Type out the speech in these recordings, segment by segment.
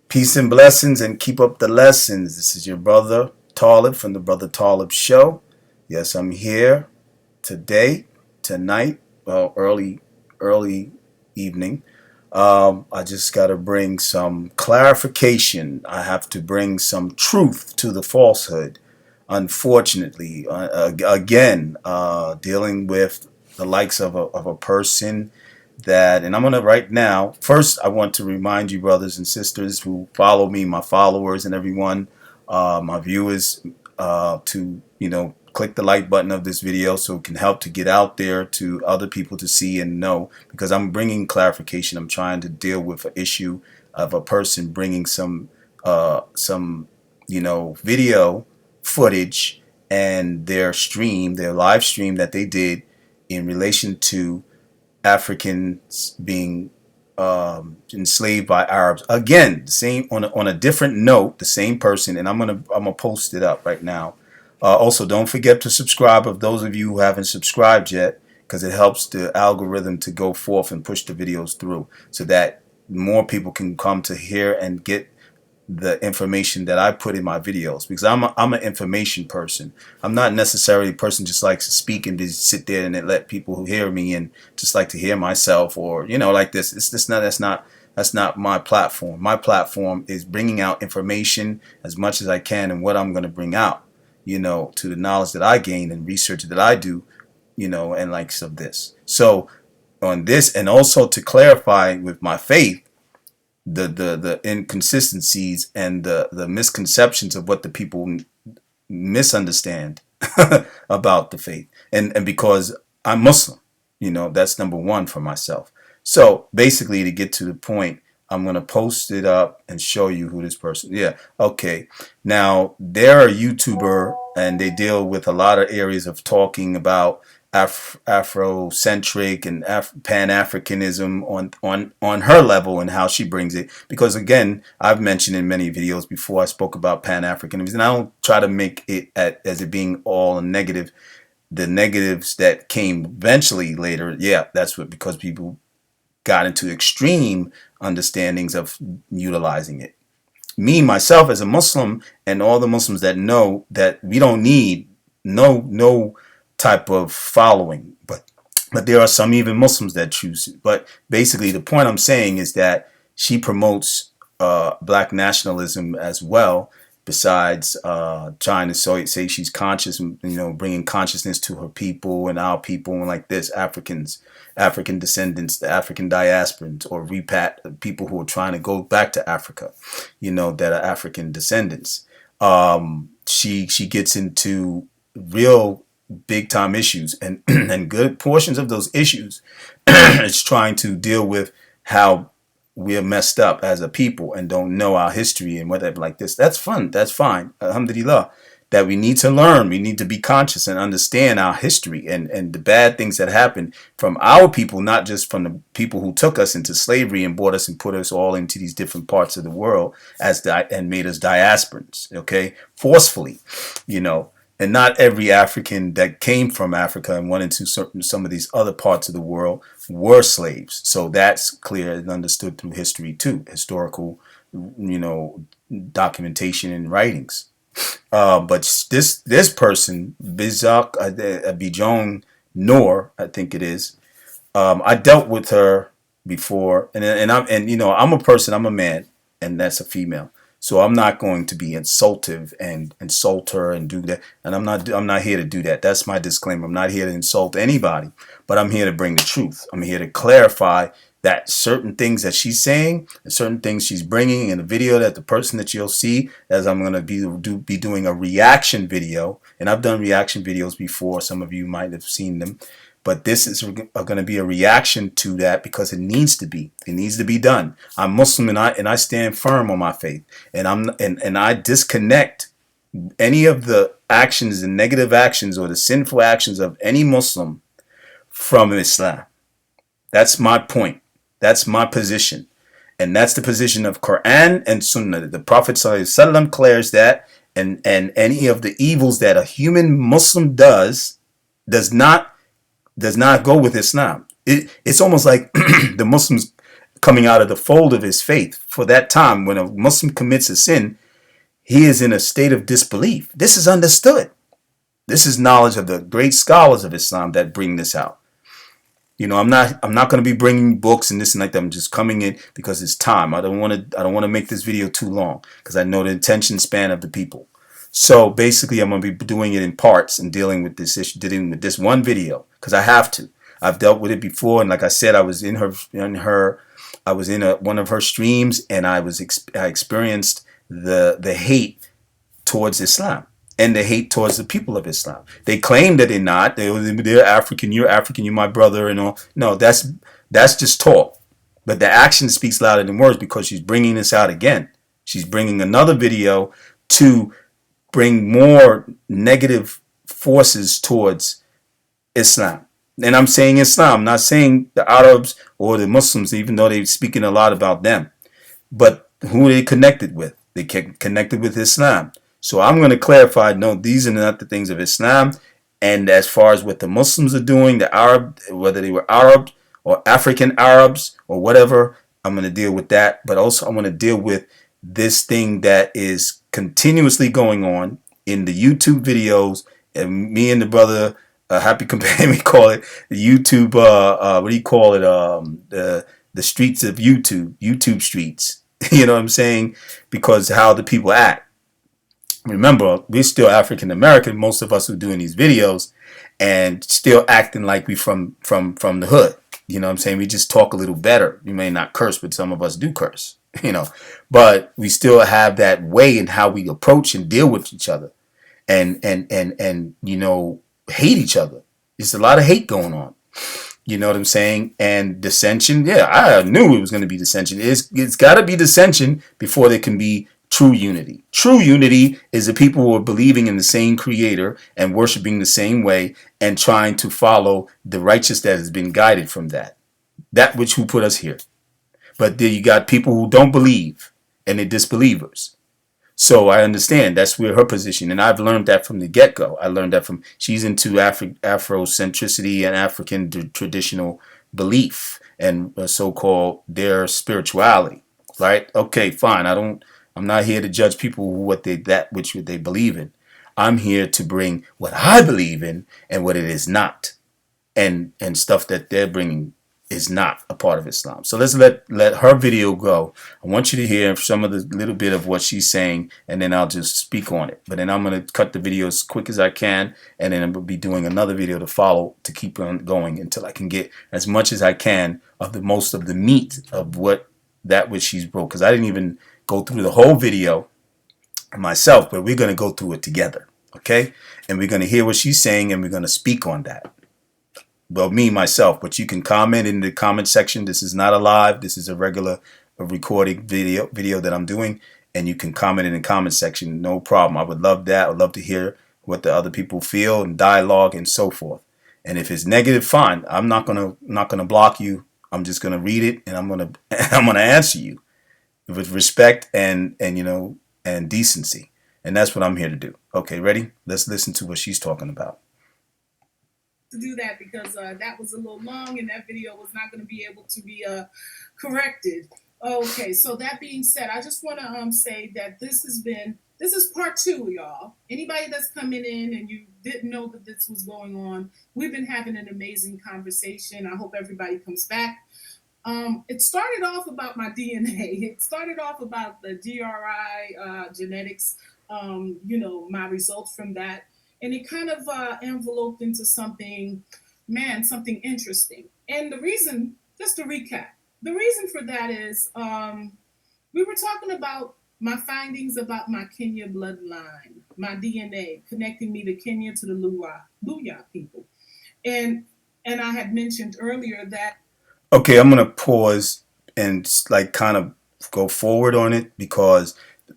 Peace and blessings, and keep up the lessons. This is your brother Talib from the Brother Talib Show. Yes, I'm here today, tonight, well, early evening. I just got to bring some clarification. I have to bring some truth to the falsehood. Unfortunately, again, dealing with the likes of a person that, and I'm going to right now, first, I want to remind you, brothers and sisters who follow me, my followers and everyone, my viewers, to, click the like button of this video so it can help to get out there to other people to see and know, because I'm bringing clarification. I'm trying to deal with an issue of a person bringing some video footage and their live stream that they did in relation to Africans being enslaved by Arabs. Again, the same on a different note, the same person, and I'm gonna post it up right now. Also, don't forget to subscribe of those of you who haven't subscribed yet, because it helps the algorithm to go forth and push the videos through so that more people can come to hear and get the information that I put in my videos, because I'm an information person. I'm not necessarily a person just likes to speak and just sit there and let people who hear me and just like to hear myself, or like this. That's not my platform. My platform is bringing out information as much as I can, and what I'm going to bring out, to the knowledge that I gain and research that I do, and likes of this. So on this, and also to clarify with my faith, the inconsistencies and the misconceptions of what the people misunderstand about the faith, and because I'm Muslim, that's number one for myself. So basically, to get to the point, I'm going to post it up and show you who this person. Yeah, okay. Now, they're a YouTuber, and they deal with a lot of areas of talking about Afrocentric and Pan-Africanism on her level, and how she brings it. Because again, I've mentioned in many videos before, I spoke about Pan-Africanism, and I don't try to make it as it being all negative. The negatives that came eventually later, yeah, that's what, because people got into extreme understandings of utilizing it. Me, myself, as a Muslim, and all the Muslims that know that we don't need no type of following, but there are some even Muslims that choose it. But basically, the point I'm saying is that she promotes black nationalism as well, besides trying to say she's conscious, and bringing consciousness to her people and our people, and like this, African descendants, the African diasporans, or repat people who are trying to go back to Africa, that are African descendants. She gets into real big time issues, and and good portions of those issues is trying to deal with how we're messed up as a people and don't know our history and whatever like this. That's fun. That's fine. Alhamdulillah. That we need to learn. We need to be conscious and understand our history and the bad things that happened from our people, not just from the people who took us into slavery and brought us and put us all into these different parts of the world and made us diasporans, okay, forcefully, And not every African that came from Africa and went into some of these other parts of the world were slaves. So that's clear and understood through history too, historical, documentation and writings. But this person, Bijoux Noir, I think it is. I dealt with her before, and I'm a person, I'm a man, and that's a female. So I'm not going to be insultive and insult her and do that. And I'm not here to do that. That's my disclaimer. I'm not here to insult anybody, but I'm here to bring the truth. I'm here to clarify that certain things that she's saying and certain things she's bringing in the video, that the person that you'll see, as I'm going to be doing a reaction video. And I've done reaction videos before. Some of you might have seen them. But this is going to be a reaction to that, because it needs to be. It needs to be done. I'm Muslim, and I stand firm on my faith, and I disconnect any of the actions, the negative actions, or the sinful actions of any Muslim from Islam. That's my point. That's my position, and that's the position of Quran and Sunnah. The Prophet ﷺ declares that, and any of the evils that a human Muslim does not go with Islam. It's almost like the Muslims coming out of the fold of his faith. For that time, when a Muslim commits a sin, he is in a state of disbelief. This is understood. This is knowledge of the great scholars of Islam that bring this out. I'm not going to be bringing books and this and like that. I'm just coming in because it's time. I don't want to make this video too long because I know the attention span of the people. So basically, I'm going to be doing it in parts and dealing with this issue, dealing with this one video because I have to. I've dealt with it before, and like I said, I was in one of her streams, and I experienced the hate towards Islam and the hate towards the people of Islam. They claim that they're not. They're African. You're African. You're my brother, and all. No, that's just talk. But the action speaks louder than words because she's bringing this out again. She's bringing another video to bring more negative forces towards Islam. And I'm saying Islam, I'm not saying the Arabs or the Muslims, even though they're speaking a lot about them. But who are they connected with? They connected with Islam. So I'm going to clarify, no, these are not the things of Islam. And as far as what the Muslims are doing, the Arab, whether they were Arab or African Arabs or whatever, I'm going to deal with that. But also I'm going to deal with this thing that is continuously going on in the YouTube videos. And me and the brother, Happy Companion, we call it the YouTube, what do you call it? The streets of YouTube streets. You know what I'm saying? Because how the people act. Remember, we're still African American, most of us who are doing these videos, and still acting like we from the hood. You know what I'm saying? We just talk a little better. We may not curse, but some of us do curse. But we still have that way in how we approach and deal with each other, and hate each other. There's a lot of hate going on. You know what I'm saying? And dissension. Yeah, I knew it was going to be dissension. It's got to be dissension before there can be true unity. True unity is the people who are believing in the same creator and worshiping the same way and trying to follow the righteous that has been guided from that which who put us here. But then you got people who don't believe and they're disbelievers. So I understand that's where her position, and I've learned that from the get-go. I learned that she's into Afrocentricity and African traditional belief and so-called their spirituality, right? Okay, fine. I'm not here to judge people what they believe in. I'm here to bring what I believe in and what it is not, and stuff that they're bringing is not a part of Islam. So let's let her video go. I want you to hear some of the little bit of what she's saying, and then I'll just speak on it. But then I'm going to cut the video as quick as I can, and then I'm going to be doing another video to follow to keep on going until I can get as much as I can of the most of the meat of which she's broke. Because I didn't even go through the whole video myself, but we're going to go through it together, okay? And we're going to hear what she's saying, and we're going to speak on that. Well, me, myself, but you can comment in the comment section. This is not a live. This is a regular recording video that I'm doing, and you can comment in the comment section. No problem. I would love that. I would love to hear what the other people feel and dialogue and so forth. And if it's negative, fine. I'm not gonna block you. I'm just gonna read it, and I'm gonna answer you with respect and decency. And that's what I'm here to do. Okay, ready? Let's listen to what she's talking about. To do that because that was a little long and that video was not going to be able to be corrected. Okay, so that being said, I just want to say that this is part 2, y'all. Anybody that's coming in and you didn't know that this was going on, we've been having an amazing conversation. I hope everybody comes back. It started off about my DNA. It started off about the GRI genetics, my results from that. And it kind of enveloped into something interesting. And the reason, just to recap, the reason for that is we were talking about my findings about my Kenya bloodline, my DNA, connecting me to Kenya to the Luya people. And I had mentioned earlier that. Okay, I'm going to pause and kind of go forward on it because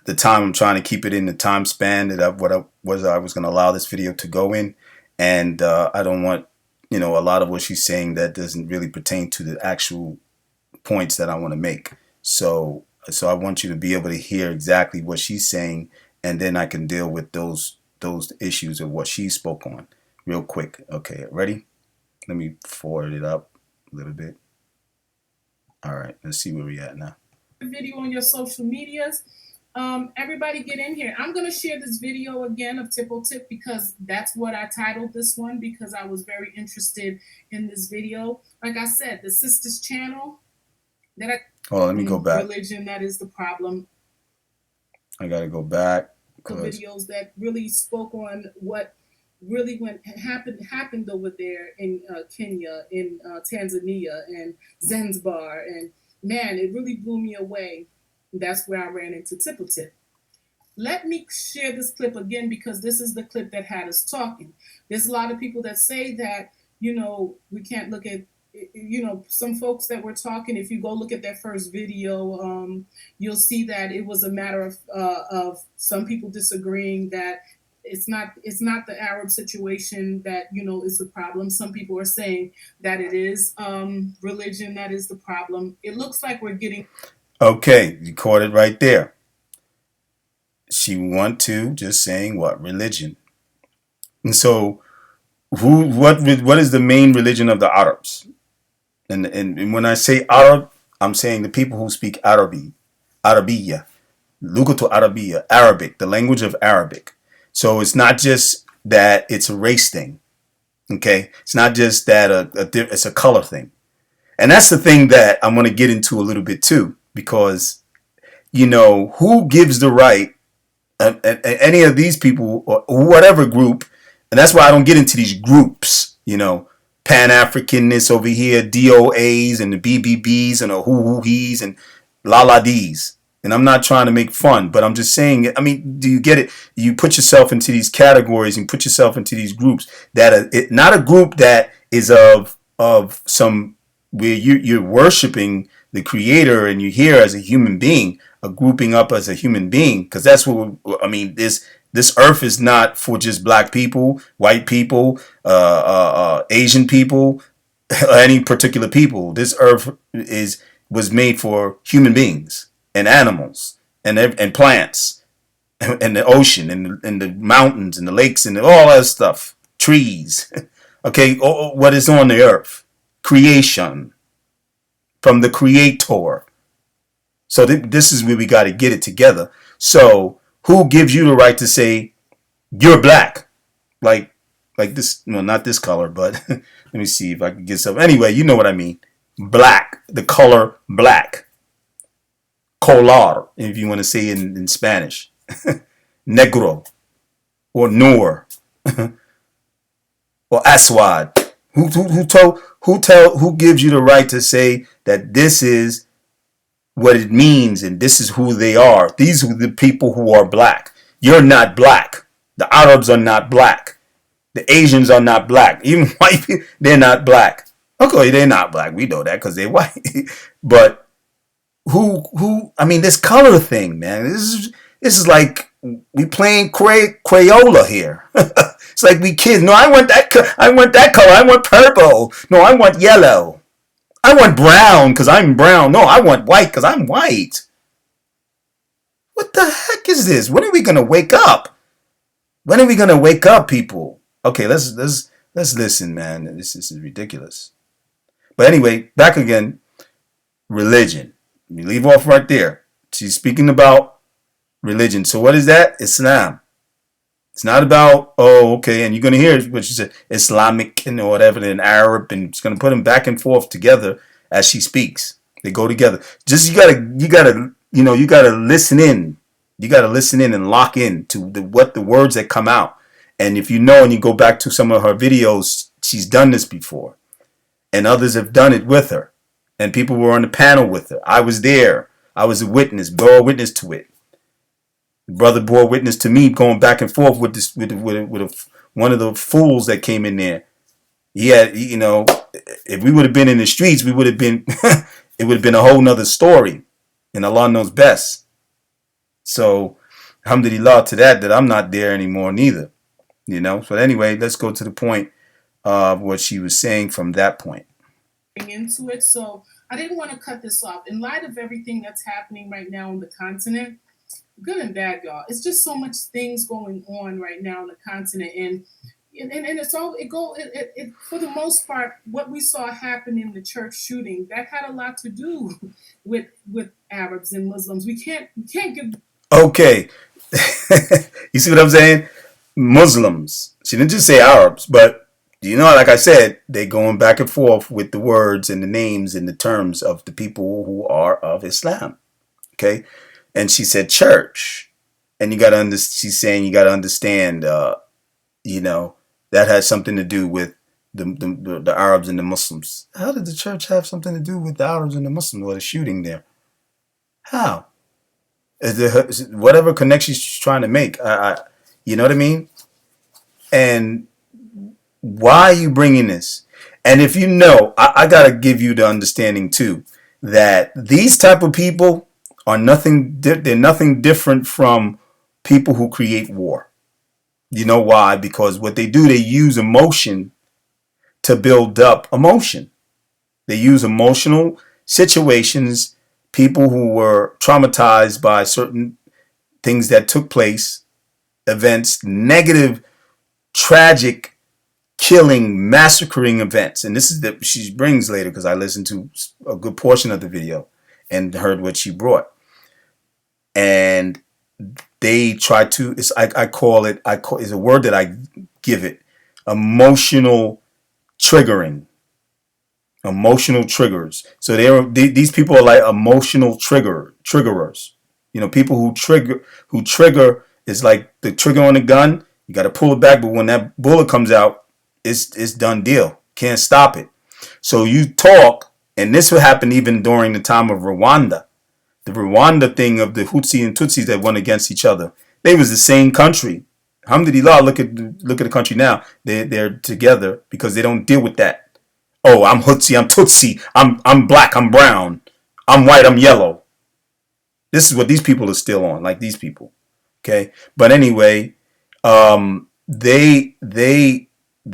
the time I'm trying to keep it in the time span that I was going to allow this video to go in, and I don't want a lot of what she's saying that doesn't really pertain to the actual points that I want to make. So I want you to be able to hear exactly what she's saying, and then I can deal with those issues of what she spoke on real quick. Okay, ready? Let me forward it up a little bit. All right, let's see where we at now. Video on your social medias. Everybody get in here. I'm gonna share this video again of Tippo Tip because that's what I titled this one because I was very interested in this video. Like I said, the sister's channel that I Oh, let me go back. religion that is the problem. I gotta go back. Videos that really spoke on what really went happened over there in Kenya, in Tanzania, and Zanzibar, and man, it really blew me away. That's where I ran into Tippu Tip. Let me share this clip again because this is the clip that had us talking. There's a lot of people that say that, we can't look at, some folks that were talking. If you go look at their first video, you'll see that it was a matter of some people disagreeing that it's not the Arab situation that is the problem. Some people are saying that it is religion that is the problem. It looks like we're getting okay. You caught it right there. She want to just saying what religion, and so what is the main religion of the Arabs? And when I say Arab, I'm saying the people who speak Arabiya, Lugatu Arabiya, Arabic, the language of Arabic. So it's not just that it's a race thing, okay? It's not just that it's a color thing. And that's the thing that I'm going to get into a little bit too, because, who gives the right, any of these people or whatever group, and that's why I don't get into these groups, Pan-Africanness over here, DOAs and the BBBs and the hoo-hoo-hees and la-la-dees. And I'm not trying to make fun, but I'm just saying, I mean, do you get it? You put yourself into these categories and put yourself into these groups that are not a group that is of some where you're worshiping the creator and you're here as a human being, a grouping up as a human being, because that's what I mean. This earth is not for just black people, white people, Asian people, any particular people. This earth was made for human beings and animals and plants and the ocean and the mountains and the lakes and all that stuff, trees. Okay, what is on the earth? Creation from the creator. So this is where we got to get it together. So who gives you the right to say you're black? Like this, no, not this color, but let me see if I can get some. Anyway, you know what I mean. Black, the color black. Color, if you want to say it in Spanish. Negro or Noir or Aswad. Who gives you the right to say that this is what it means and this is who they are? These are the people who are black. You're not black. The Arabs are not black. The Asians are not black. Even white people, they're not black. Okay, they're not black. We know that because they're white. But I mean, this color thing, man. This is like we playing Crayola here. It's like we kids. No, I want that color. I want purple. No, I want yellow. I want brown because I'm brown. No, I want white because I'm white. What the heck is this? When are we gonna wake up? When are we gonna wake up, people? Okay, let's listen, man. This is ridiculous. But anyway, back again. Religion. We leave off right there. She's speaking about religion. So what is that? Islam. It's not about, okay, and you're going to hear what she said, Islamic and whatever, and Arab, and it's going to put them back and forth together as she speaks. They go together. Just you gotta listen in. You gotta listen in and lock in to what the words that come out. And if you know, and you go back to some of her videos, she's done this before, and others have done it with her, and people were on the panel with her. I was there. I was a witness, bore witness to it. Brother bore witness to me going back and forth with this with one of the fools that came in there. He had, if we would have been in the streets, we would have been it would have been a whole nother story. And Allah knows best. So alhamdulillah to that I'm not there anymore neither. But anyway, let's go to the point of what she was saying from that point. Into it. So I didn't want to cut this off. In light of everything that's happening right now on the continent, good and bad, y'all. It's just so much things going on right now on the continent. And, and it's all it for the most part what we saw happen in the church shooting that had a lot to do with Arabs and Muslims. We can't give. Okay. You see what I'm saying? Muslims. She didn't just say Arabs, but you know, like I said, they going back and forth with the words and the names and the terms of the people who are of Islam. Okay, and she said church, and you got to understand. She's saying you got to understand. You know, that has something to do with the Arabs and the Muslims. How did the church have something to do with the Arabs and the Muslims or the shooting there? How? Whatever connection she's trying to make. You know what I mean? And why are you bringing this? And if you know, I gotta give you the understanding too that these type of people are nothing. They're nothing different from people who create war. You know why? Because what they do, they use emotion to build up emotion. They use emotional situations, people who were traumatized by certain things that took place, events, negative, tragic, killing, massacring events. And this is that she brings later because I listened to a good portion of the video and heard what she brought. And they try to, I call it, it's a word that I give it, emotional triggering. Emotional triggers. So these people are like emotional triggerers. You know, people who trigger is like the trigger on a gun. You got to pull it back, but when that bullet comes out, it's done deal. Can't stop it. So you talk, and this would happen even during the time of Rwanda. The Rwanda thing of the Hutsi and Tutsis that went against each other. They was the same country. Alhamdulillah, look at the country now. They're together because they don't deal with that. Oh, I'm Hutsi, I'm Tutsi, I'm black, I'm brown, I'm white, I'm yellow. This is what these people are still on, like these people. Okay, but anyway, they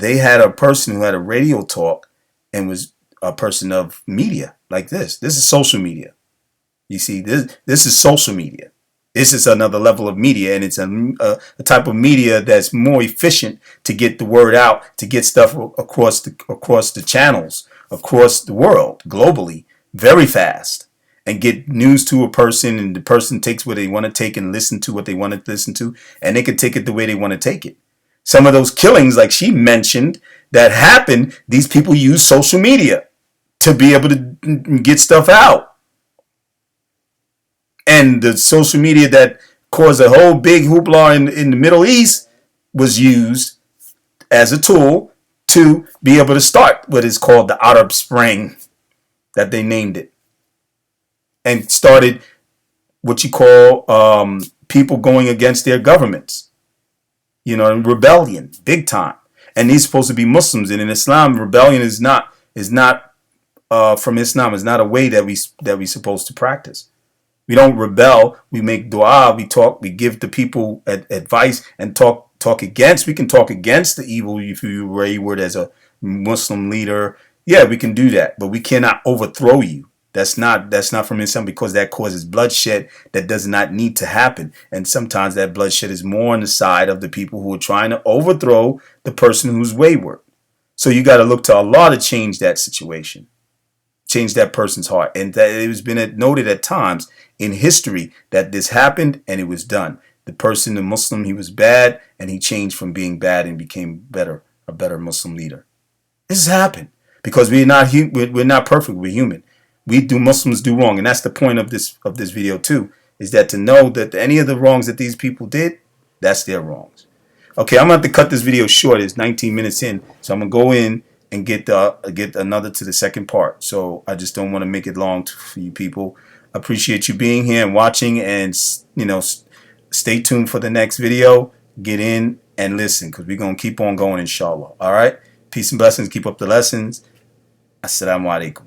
had a person who had a radio talk and was a person of media like this. This is social media. You see, this is social media. This is another level of media, and it's a type of media that's more efficient to get the word out, to get stuff across the channels, across the world, globally, very fast, and get news to a person, and the person takes what they want to take and listen to what they want to listen to, and they can take it the way they want to take it. Some of those killings, like she mentioned, that happened, these people use social media to be able to get stuff out. And the social media that caused a whole big hoopla in the Middle East was used as a tool to be able to start what is called the Arab Spring, that they named it, and started what you call people going against their governments, you know, in rebellion, big time. And these are supposed to be Muslims, and in Islam, rebellion is not from Islam. Is not a way that we supposed to practice. We don't rebel. We make dua. We talk. We give the people advice and talk against. We can talk against the evil if you were wayward as a Muslim leader. Yeah, we can do that, but we cannot overthrow you. That's not from Islam because that causes bloodshed that does not need to happen. And sometimes that bloodshed is more on the side of the people who are trying to overthrow the person who's wayward. So you got to look to Allah to change that situation, change that person's heart. And that it has been noted at times in history that this happened and it was done. The person, the Muslim, he was bad and he changed from being bad and became better, a better Muslim leader. This has happened because we're not perfect. We're human. Muslims do wrong, and that's the point of this video too. Is that to know that any of the wrongs that these people did, that's their wrongs. Okay, I'm gonna have to cut this video short. It's 19 minutes in, so I'm gonna go in and get another to the second part. So I just don't want to make it long for you people. I appreciate you being here and watching, and stay tuned for the next video. Get in and listen because we're gonna keep on going, inshallah. All right, peace and blessings. Keep up the lessons. Assalamu alaikum.